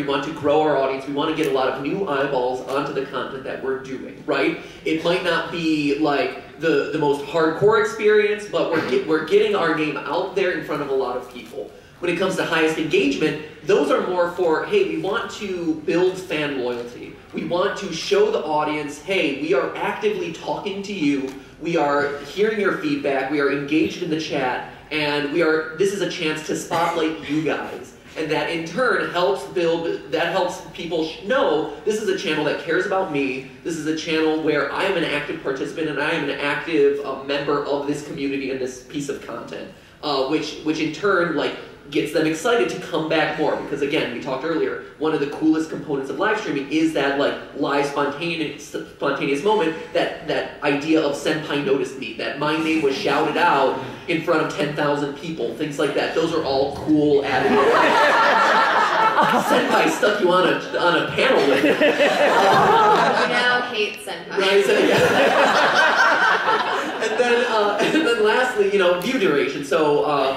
want to grow our audience. We want to get a lot of new eyeballs onto the content that we're doing, right? It might not be like the most hardcore experience, but we're getting our name out there in front of a lot of people. When it comes to highest engagement, those are more for, hey, we want to build fan loyalty. We want to show the audience, hey, we are actively talking to you, we are hearing your feedback, we are engaged in the chat, and this is a chance to spotlight you guys. And that in turn helps people know this is a channel that cares about me, this is a channel where I am an active participant and I am an active member of this community and this piece of content. Which in turn, like, gets them excited to come back more, because again, we talked earlier, one of the coolest components of live streaming is that like live spontaneous moment, that idea of senpai noticed me, that my name was shouted out in front of 10,000 people, things like that. Those are all cool added. Senpai stuck you on a panel with. I now hate senpai. Right, so, yeah. and then lastly, view duration. So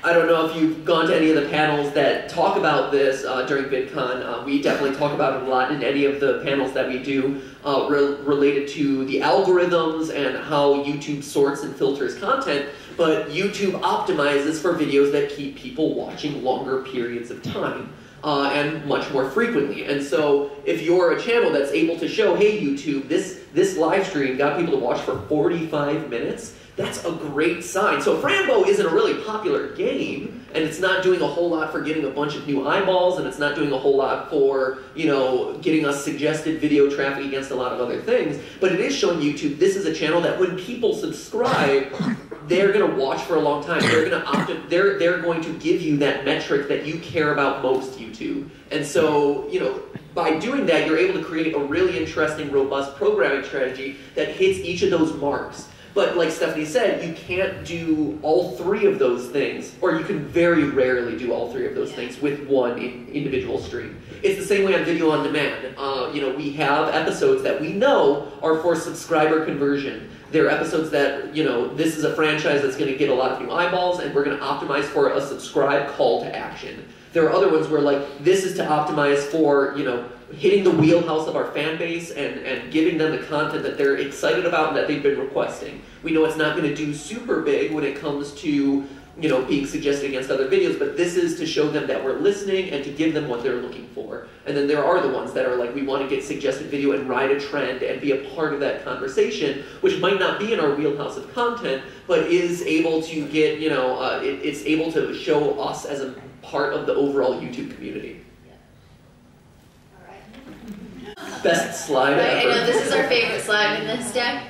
I don't know if you've gone to any of the panels that talk about this during VidCon. We definitely talk about it a lot in any of the panels that we do related to the algorithms and how YouTube sorts and filters content. But YouTube optimizes for videos that keep people watching longer periods of time. And much more frequently. And so if you're a channel that's able to show, hey YouTube, this live stream got people to watch for 45 minutes, that's a great sign. So Frambo isn't a really popular game, and it's not doing a whole lot for getting a bunch of new eyeballs, and it's not doing a whole lot for, getting us suggested video traffic against a lot of other things, but it is showing YouTube this is a channel that when people subscribe, they're going to watch for a long time. They're going to they're going to give you that metric that you care about most, YouTube. And so, by doing that, you're able to create a really interesting, robust programming strategy that hits each of those marks. But like Stephanie said, you can't do all three of those things, or you can very rarely do all three of those things with one individual stream. It's the same way on video on demand. We have episodes that we know are for subscriber conversion. There are episodes that, this is a franchise that's going to get a lot of new eyeballs, and we're going to optimize for a subscribe call to action. There are other ones where, like, this is to optimize for, hitting the wheelhouse of our fan base and giving them the content that they're excited about and that they've been requesting. We know it's not going to do super big when it comes to, being suggested against other videos, but this is to show them that we're listening and to give them what they're looking for. And then there are the ones that are like, we want to get suggested video and ride a trend and be a part of that conversation, which might not be in our wheelhouse of content, but is able to get, it's able to show us as a part of the overall YouTube community. Best slide ever. I know, this is our favorite slide in this deck.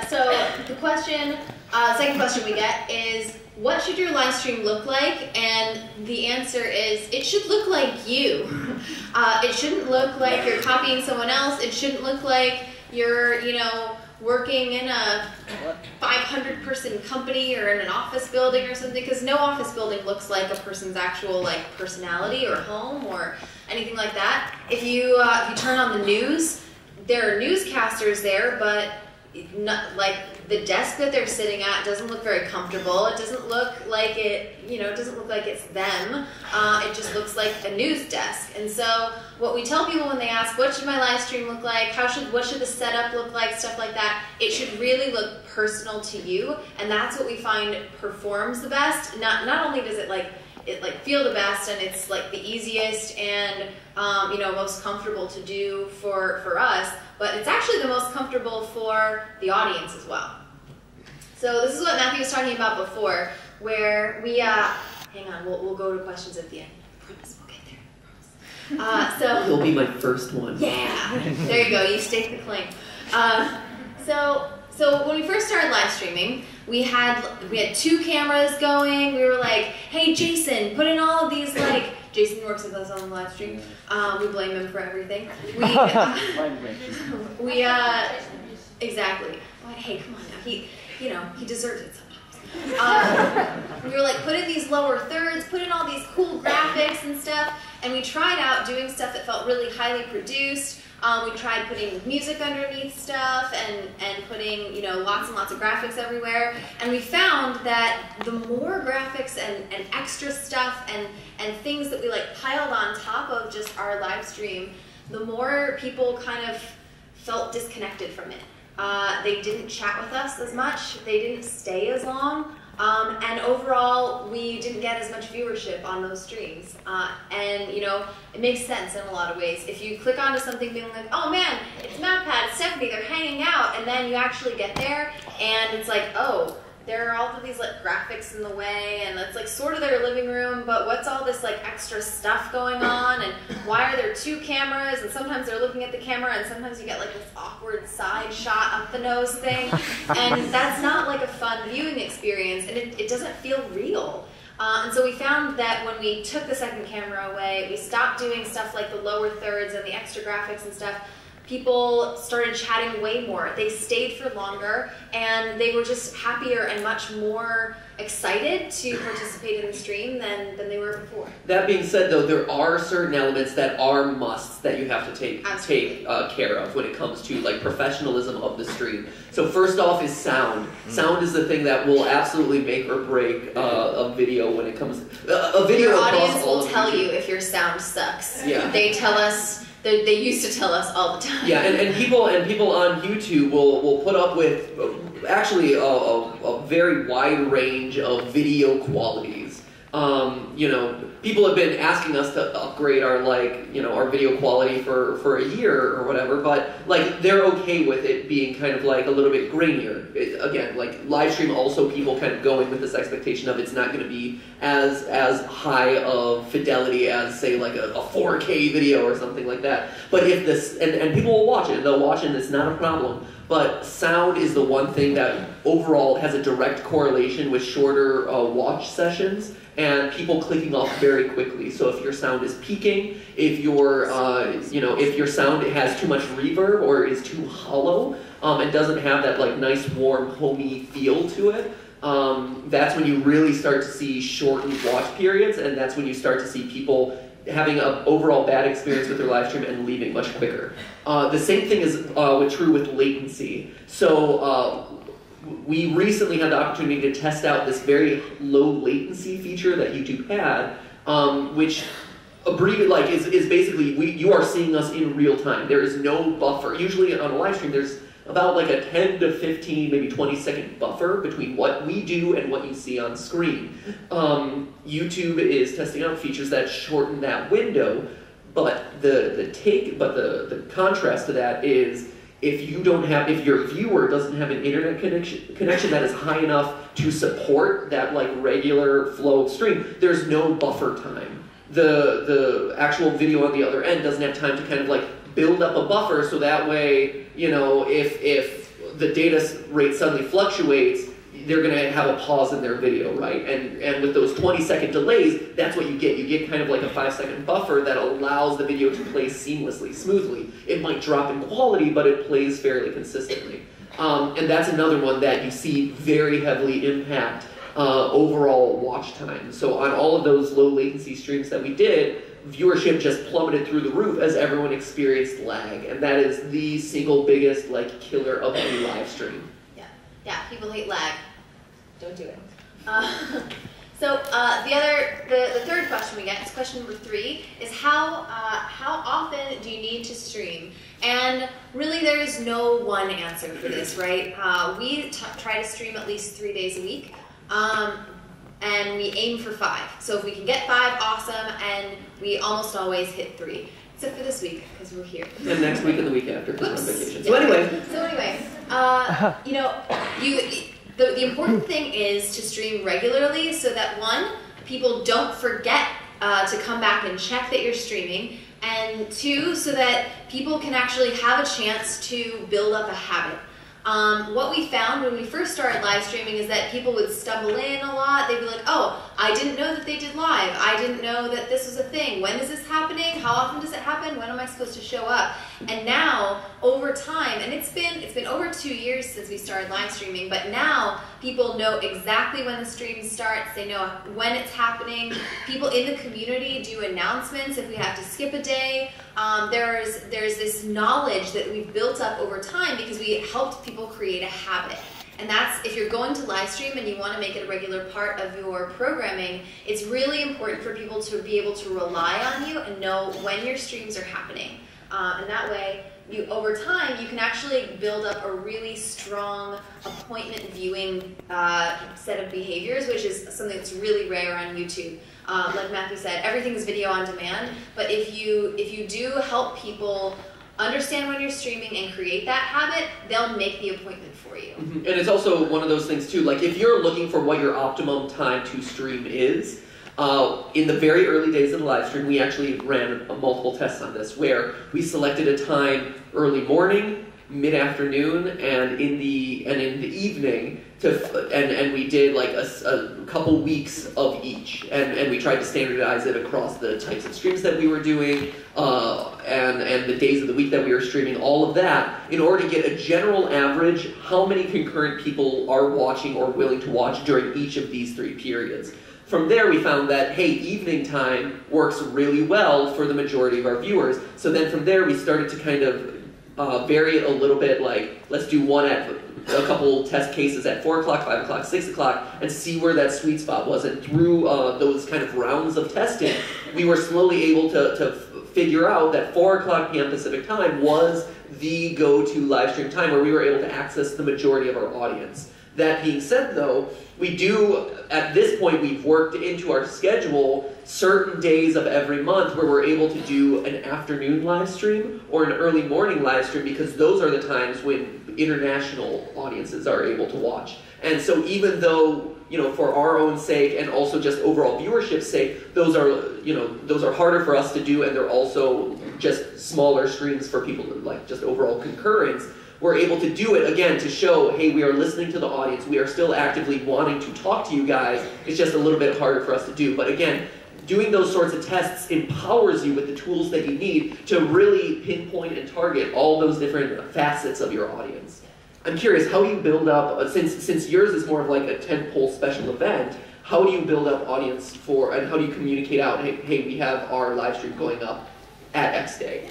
So the question, second question we get is, what should your live stream look like? And the answer is, it should look like you. It shouldn't look like you're copying someone else. It shouldn't look like you're, working in a 500-person company or in an office building or something, because no office building looks like a person's actual personality or home or anything like that. If you turn on the news, there are newscasters there, but the desk that they're sitting at doesn't look very comfortable. It doesn't look like it doesn't look like it's them. It just looks like a news desk. And so what we tell people when they ask, what should my live stream look like? What should the setup look like? Stuff like that. It should really look personal to you, and that's what we find performs the best. Not only does it feel the best, and it's the easiest and most comfortable to do for us, but it's actually the most comfortable for the audience as well. So this is what Matthew was talking about before, where we hang on, we'll go to questions at the end. I promise we'll get there. You'll be my first one. Yeah, there you go. You stake the claim. So when we first started live streaming, we had 2 cameras going. We were like, hey Jason, put in all of these Jason works with us on the live stream. We blame him for everything. Exactly. Hey, come on now. He deserves it sometimes. We were like, put in these lower thirds, put in all these cool graphics and stuff, and we tried out doing stuff that felt really highly produced. We tried putting music underneath stuff and putting, you know, lots and lots of graphics everywhere. And we found that the more graphics and extra stuff and things that we like piled on top of just our live stream, the more people kind of felt disconnected from it. They didn't chat with us as much. They didn't stay as long. And overall, we didn't get as much viewership on those streams. And, you know, it makes sense in a lot of ways. If you click onto something being like, oh man, it's Matpat, it's Stephanie, they're hanging out, and then you actually get there, and it's like, oh, there are all of these like graphics in the way, and it's like sort of their living room, but what's all this like extra stuff going on, and why are there two cameras, and sometimes they're looking at the camera, and sometimes you get like this awkward side shot up the nose thing, and that's not like a fun viewing experience, and it doesn't feel real. And so we found that when we took the second camera away, we stopped doing stuff like the lower thirds and the extra graphics and stuff. People started chatting way more. They stayed for longer, and they were just happier and much more excited to participate in the stream than they were before. That being said, though, there are certain elements that are musts that you have to take care of when it comes to like professionalism of the stream. So first off is sound. Sound is the thing that will absolutely make or break a video when it comes a video. Your audience will tell you if your sound sucks. Yeah. They tell us. They used to tell us all the time. Yeah, and people on YouTube will put up with actually a very wide range of video qualities. You know, people have been asking us to upgrade our our video quality for a year or whatever, but like they're okay with it being kind of like a little bit grainier. Again, like live stream, also people kind of going with this expectation of it's not going to be as high of fidelity as say like a 4K video or something like that. But if this and people will watch it, they'll watch it, and it's not a problem. But sound is the one thing that overall has a direct correlation with shorter watch sessions and people clicking off very quickly. So if your sound is peaking, if your if your sound has too much reverb or is too hollow and doesn't have that like nice warm homey feel to it, that's when you really start to see shortened watch periods, and that's when you start to see people having an overall bad experience with their live stream and leaving much quicker. The same thing is true with latency. So we recently had the opportunity to test out this very low latency feature that YouTube had, which is basically you are seeing us in real time. There is no buffer. Usually on a live stream, there's about like a 10 to 15, maybe 20-second buffer between what we do and what you see on screen. YouTube is testing out features that shorten that window, but the contrast to that is if your viewer doesn't have an internet connection that is high enough to support that like regular flow of stream, there's no buffer time. The actual video on the other end doesn't have time to kind of like build up a buffer, so that way, you know, if the data rate suddenly fluctuates, they're going to have a pause in their video, right? And with those 20-second delays, that's what you get. You get kind of like a 5-second buffer that allows the video to play seamlessly, smoothly. It might drop in quality, but it plays fairly consistently. And that's another one that you see very heavily impact overall watch time. So on all of those low latency streams that we did, viewership just plummeted through the roof as everyone experienced lag, and that is the single biggest like killer of any live stream. Yeah, people hate lag. Don't do it. So the third question we get is question number 3 is how often do you need to stream? And really there is no one answer for this, right? We try to stream at least 3 days a week. And we aim for 5. So if we can get 5, awesome, and we almost always hit 3. Except for this week, because we're here. And next week and the week after, because we're on vacation. So anyway, you know, the important thing is to stream regularly so that 1, people don't forget to come back and check that you're streaming, and 2, so that people can actually have a chance to build up a habit. What we found when we first started live streaming is that people would stumble in a lot. They'd be like, oh, I didn't know that they did live. I didn't know that this was a thing. When is this happening? How often does it happen? When am I supposed to show up? And now, over time, and it's been over 2 years since we started live streaming, but now people know exactly when the stream starts. They know when it's happening. People in the community do announcements if we have to skip a day. There's this knowledge that we've built up over time because we helped people create a habit. And that's, if you're going to live stream and you want to make it a regular part of your programming, it's really important for people to be able to rely on you and know when your streams are happening. And that way, over time, you can actually build up a really strong appointment viewing set of behaviors, which is something that's really rare on YouTube. Like Matthew said, everything is video on demand, but if you do help people understand when you're streaming and create that habit, they'll make the appointment for you. And it's also one of those things too, like if you're looking for what your optimum time to stream is, in the very early days of the live stream, we actually ran multiple tests on this, where we selected a time early morning, mid-afternoon, and in the evening, and we did like a couple weeks of each, and we tried to standardize it across the types of streams that we were doing, and the days of the week that we were streaming, all of that, in order to get a general average, how many concurrent people are watching or willing to watch during each of these 3 periods. From there, we found that, hey, evening time works really well for the majority of our viewers. So then from there, we started to kind of vary it a little bit, like, let's do one at a couple test cases at 4 o'clock, 5 o'clock, 6 o'clock, and see where that sweet spot was. And through those kind of rounds of testing, we were slowly able to figure out that 4 o'clock p.m. Pacific time was the go-to live stream time where we were able to access the majority of our audience. That being said, though, we do, at this point, we've worked into our schedule certain days of every month where we're able to do an afternoon live stream or an early morning live stream, because those are the times when international audiences are able to watch. And so even though, for our own sake and also just overall viewership's sake, those are harder for us to do, and they're also just smaller streams for people to like just overall concurrence. We're able to do it, again, to show, hey, we are listening to the audience, we are still actively wanting to talk to you guys, it's just a little bit harder for us to do. But again, doing those sorts of tests empowers you with the tools that you need to really pinpoint and target all those different facets of your audience. I'm curious, how do you build up, since yours is more of like a tentpole special event, how do you build up audience for, and how do you communicate out, hey, we have our live stream going up at X day?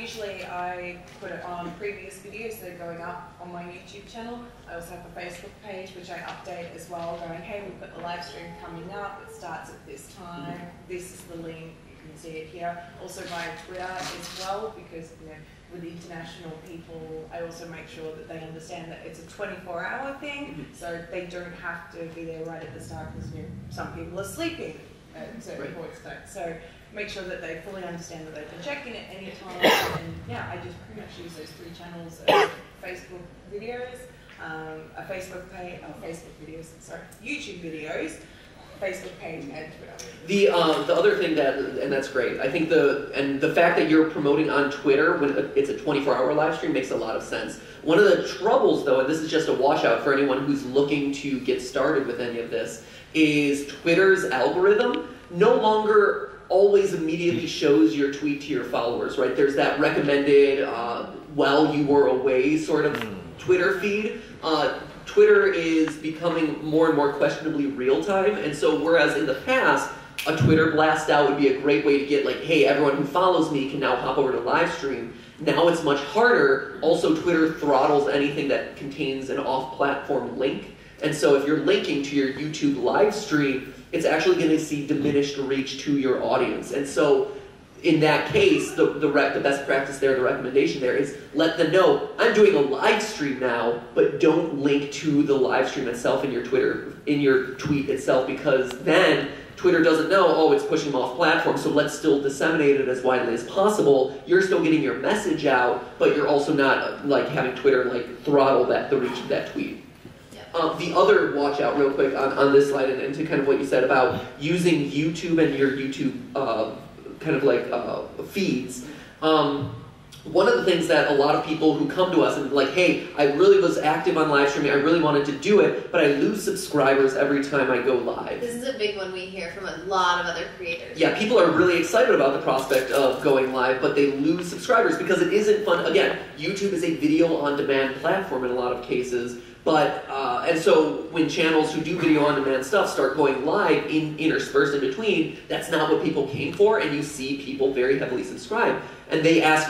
Usually I put it on previous videos that are going up on my YouTube channel. I also have a Facebook page which I update as well, going, hey, we've got the live stream coming up, it starts at this time, this is the link, you can see it here. Also via Twitter as well, because with international people, I also make sure that they understand that it's a 24-hour thing, so they don't have to be there right at the start, because some people are sleeping at certain points. So make sure that they fully understand that they can check in at any time. And yeah, I just pretty much use those 3 channels of Facebook videos, a Facebook page, YouTube videos, Facebook page, and Twitter. The other thing and that's great, I think the fact that you're promoting on Twitter when it's a 24-hour live stream makes a lot of sense. One of the troubles, though, and this is just a washout for anyone who's looking to get started with any of this, is Twitter's algorithm no longer always immediately shows your tweet to your followers, right? There's that recommended while you were away sort of Twitter feed. Twitter is becoming more and more questionably real-time, and so whereas in the past, a Twitter blast out would be a great way to get like, hey, everyone who follows me can now hop over to live stream. Now it's much harder. Also, Twitter throttles anything that contains an off-platform link. And so if you're linking to your YouTube live stream, it's actually going to see diminished reach to your audience. And so in that case, the best practice there, the recommendation there is let them know, I'm doing a live stream now, but don't link to the live stream itself in your tweet itself, because then Twitter doesn't know, oh, it's pushing them off platform, so let's still disseminate it as widely as possible. You're still getting your message out, but you're also not like having Twitter like throttle the reach of that tweet. The other watch out real quick on this slide, and to kind of what you said about using YouTube and your YouTube kind of like feeds. one of the things that a lot of people who come to us and like, hey, I really was active on live streaming, I really wanted to do it, but I lose subscribers every time I go live. This is a big one we hear from a lot of other creators. Yeah, people are really excited about the prospect of going live, but they lose subscribers because it isn't fun. Again, YouTube is a video-on-demand platform in a lot of cases, but, and so when channels who do video-on-demand stuff start going live interspersed in between, that's not what people came for, and you see people very heavily subscribe. And they ask,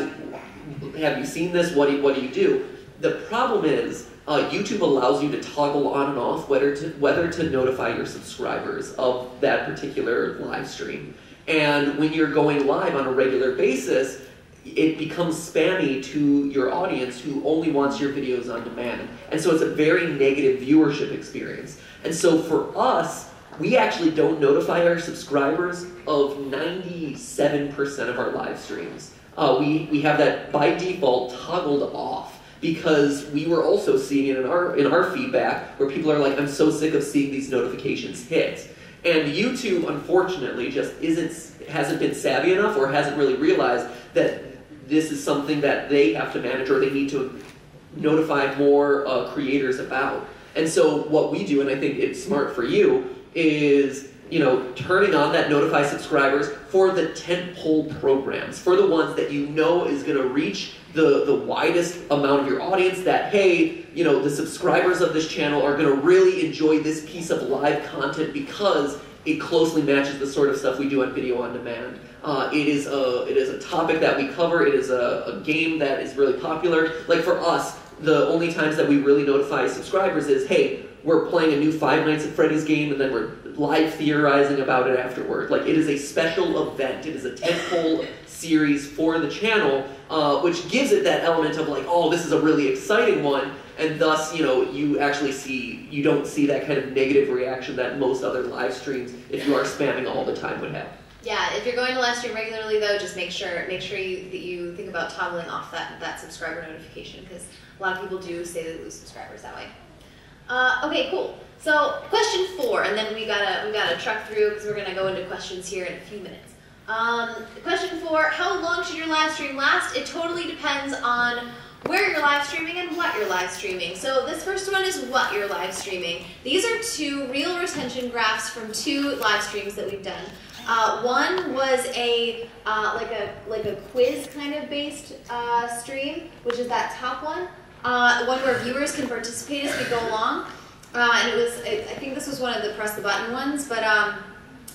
have you seen this? What do you do? The problem is, YouTube allows you to toggle on and off whether to notify your subscribers of that particular live stream. And when you're going live on a regular basis, it becomes spammy to your audience who only wants your videos on demand. And so it's a very negative viewership experience. And so for us, we actually don't notify our subscribers of 97% of our live streams. We have that by default toggled off because we were also seeing it in our feedback where people are like, I'm so sick of seeing these notifications hit. And YouTube, unfortunately, just hasn't been savvy enough or hasn't really realized that this is something that they have to manage or they need to notify more creators about. And so what we do, and I think it's smart for you, is turning on that notify subscribers for the tentpole programs, for the ones that you know is going to reach the widest amount of your audience, that, hey, the subscribers of this channel are going to really enjoy this piece of live content because it closely matches the sort of stuff we do on video on demand. It is a topic that we cover. It is a game that is really popular. Like for us, the only times that we really notify subscribers is, hey, we're playing a new Five Nights at Freddy's game, and then we're live theorizing about it afterward. Like, it is a special event. It is a tentpole series for the channel, which gives it that element of like, oh, this is a really exciting one, and thus, you don't see that kind of negative reaction that most other live streams, if you are spamming all the time, would have. Yeah, if you're going to live stream regularly, though, just make sure that you think about toggling off that subscriber notification, because a lot of people do say they lose subscribers that way. Okay, cool. So question 4, and then we gotta truck through because we're gonna go into questions here in a few minutes. Question 4: how long should your live stream last? It totally depends on where you're live streaming and what you're live streaming. So this first one is what you're live streaming. These are 2 real retention graphs from 2 live streams that we've done. One was a like a quiz kind of based stream, which is that top one. One where viewers can participate as we go along. And I think this was one of the press the button ones, but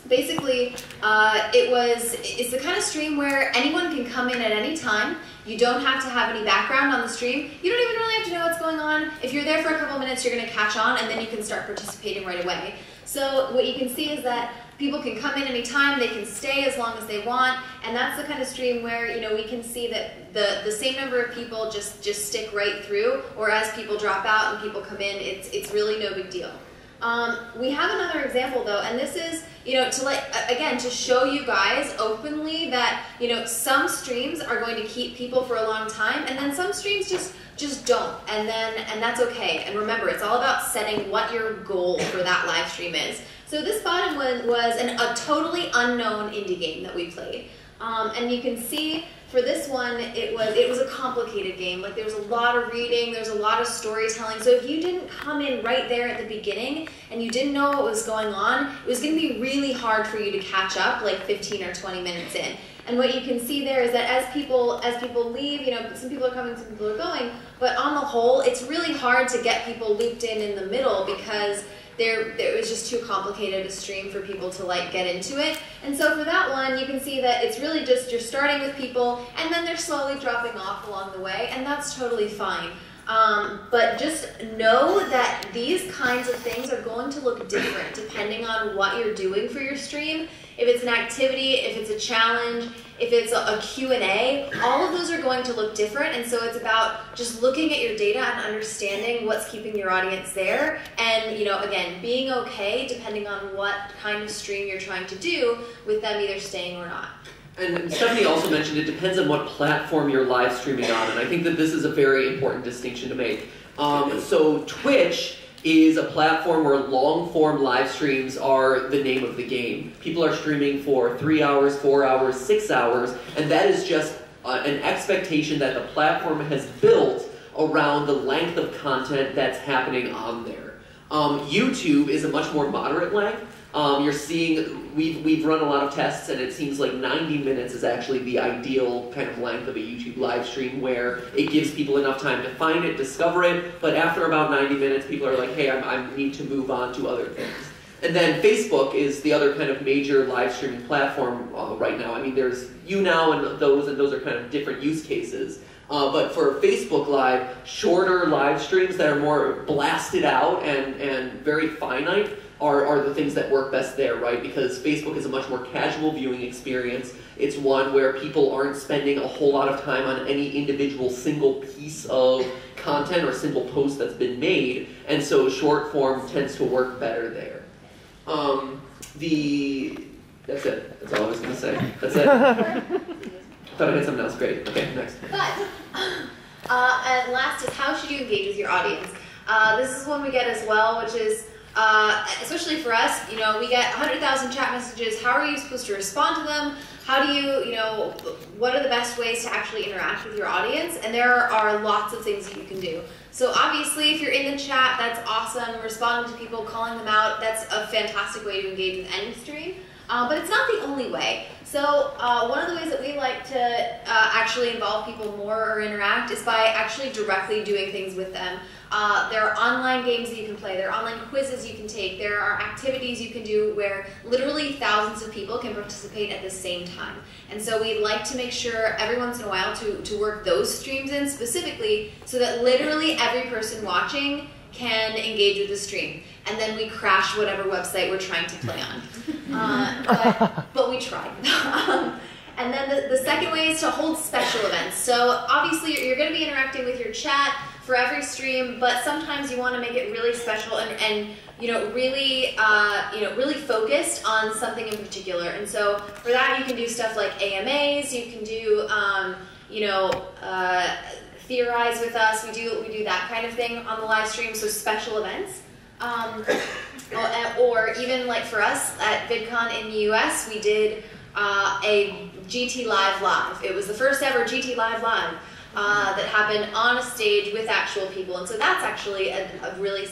basically it's the kind of stream where anyone can come in at any time. You don't have to have any background on the stream. You don't even really have to know what's going on. If you're there for a couple minutes, you're going to catch on, and then you can start participating right away. So what you can see is that people can come in anytime, they can stay as long as they want, and that's the kind of stream where we can see that the same number of people just stick right through, or as people drop out and people come in, it's really no big deal. We have another example though, and this is to show you guys openly that some streams are going to keep people for a long time, and then some streams just don't, and that's okay. And remember, it's all about setting what your goal for that live stream is. So this bottom one was a totally unknown indie game that we played, and you can see for this one it was a complicated game. Like, there was a lot of reading, there's a lot of storytelling. So if you didn't come in right there at the beginning and you didn't know what was going on, it was going to be really hard for you to catch up like 15 or 20 minutes in. And what you can see there is that as people leave, some people are coming, some people are going, but on the whole, it's really hard to get people looped in the middle because it was just too complicated a stream for people to get into it. And so for that one, you can see that it's really just you're starting with people and then they're slowly dropping off along the way, and that's totally fine. But just know that these kinds of things are going to look different depending on what you're doing for your stream. If it's an activity, if it's a challenge, if it's a Q&A, all of those are going to look different. And so it's about just looking at your data and understanding what's keeping your audience there. And, again, being okay depending on what kind of stream you're trying to do with them either staying or not. And Stephanie also mentioned it depends on what platform you're live streaming on, and I think that this is a very important distinction to make. So Twitch is a platform where long-form live streams are the name of the game. People are streaming for 3 hours, 4 hours, 6 hours, and that is just an expectation that the platform has built around the length of content that's happening on there. YouTube is a much more moderate length. You're seeing, we've run a lot of tests, and it seems like 90 minutes is actually the ideal kind of length of a YouTube live stream, where it gives people enough time to find it, discover it, but after about 90 minutes, people are like, hey, I need to move on to other things. And then Facebook is the other kind of major live streaming platform right now. I mean, there's YouNow and those are kind of different use cases. But for Facebook Live, shorter live streams that are more blasted out and very finite are the things that work best there, right? Because Facebook is a much more casual viewing experience. It's one where people aren't spending a whole lot of time on any individual single piece of content or single post that's been made, and so short form tends to work better there. That's it. That's all I was going to say. That's it. Thought I had something else. Great. Okay, next. But, and last is, how should you engage with your audience? This is one we get as well, which is, especially for us, you know, we get 100,000 chat messages. How are you supposed to respond to them? How do you know, what are the best ways to actually interact with your audience? And there are lots of things that you can do. So obviously, if you're in the chat, that's awesome. Responding to people, calling them out, that's a fantastic way to engage with any stream. But it's not the only way. So one of the ways that we like to actually involve people more or interact is by actually directly doing things with them. There are online games that you can play, there are online quizzes you can take, there are activities you can do where literally thousands of people can participate at the same time. And so we'd like to make sure every once in a while to work those streams in specifically so that literally every person watching can engage with the stream. And then we crash whatever website we're trying to play on. But we tried. And then the second way is to hold special events. So obviously you're going to be interacting with your chat for every stream, but sometimes you want to make it really special and really really focused on something in particular. And so for that you can do stuff like AMAs. You can do theorize with us. We do that kind of thing on the live stream. So special events. Or even like for us at Vidcon in the US, we did a GTLive live. It was the first ever GTLive live that happened on a stage with actual people, and so that's actually a really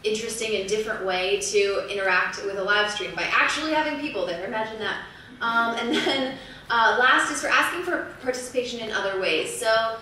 interesting and different way to interact with a live stream by actually having people there. Imagine that. And then last is for asking for participation in other ways. So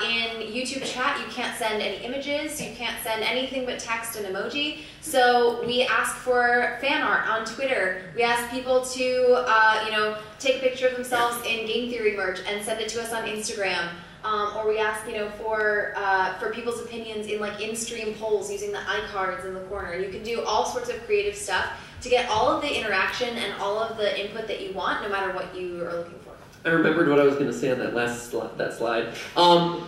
in YouTube chat, you can't send any images, you can't send anything but text and emoji. So we ask for fan art on Twitter. We ask people to, take a picture of themselves in game theory merch and send it to us on Instagram. Or we ask, for people's opinions in like in-stream polls using the iCards in the corner. You can do all sorts of creative stuff to get all of the interaction and all of the input that you want, no matter what you are looking for. I remembered what I was going to say on that slide.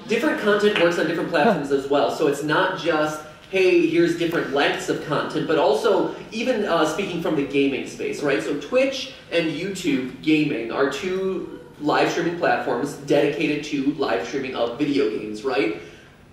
Different content works on different platforms as well. So it's not just, hey, here's different lengths of content, but also even speaking from the gaming space, right? So Twitch and YouTube gaming are two live streaming platforms dedicated to live streaming of video games, right?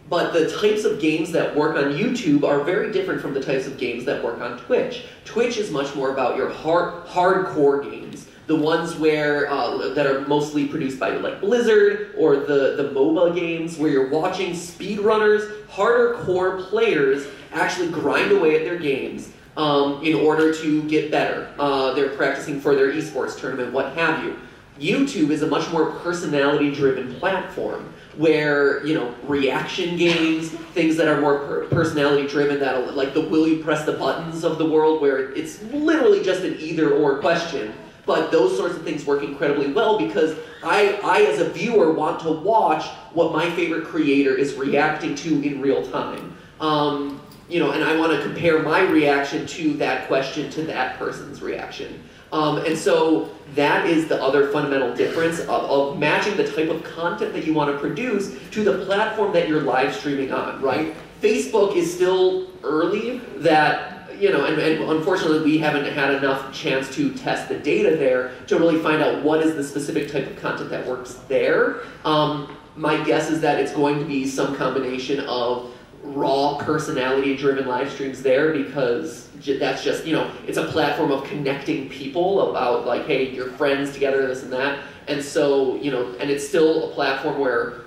But the types of games that work on YouTube are very different from the types of games that work on Twitch. Twitch is much more about your hardcore games. The ones where that are mostly produced by like Blizzard or the MOBA games where you're watching speedrunners, harder core players actually grind away at their games in order to get better. They're practicing for their esports tournament, what have you. YouTube is a much more personality-driven platform where, reaction games, things that are more personality-driven, that like the will you press the buttons of the world, where it's literally just an either-or question. But those sorts of things work incredibly well because I as a viewer want to watch what my favorite creator is reacting to in real time. And I want to compare my reaction to that question to that person's reaction. And so that is the other fundamental difference of matching the type of content that you want to produce to the platform that you're live streaming on, right? Facebook is still early that, and unfortunately we haven't had enough chance to test the data there to really find out what is the specific type of content that works there. My guess is that it's going to be some combination of raw personality-driven live streams there because that's just, it's a platform of connecting people about like, hey, you're friends together, this and that. And so, you know, and it's still a platform where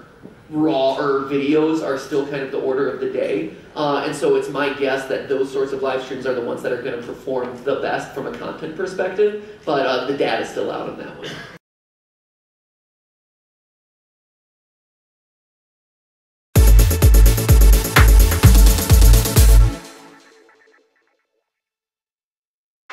raw or videos are still kind of the order of the day. And so it's my guess that those sorts of live streams are the ones that are going to perform the best from a content perspective, but the data's still out on that one.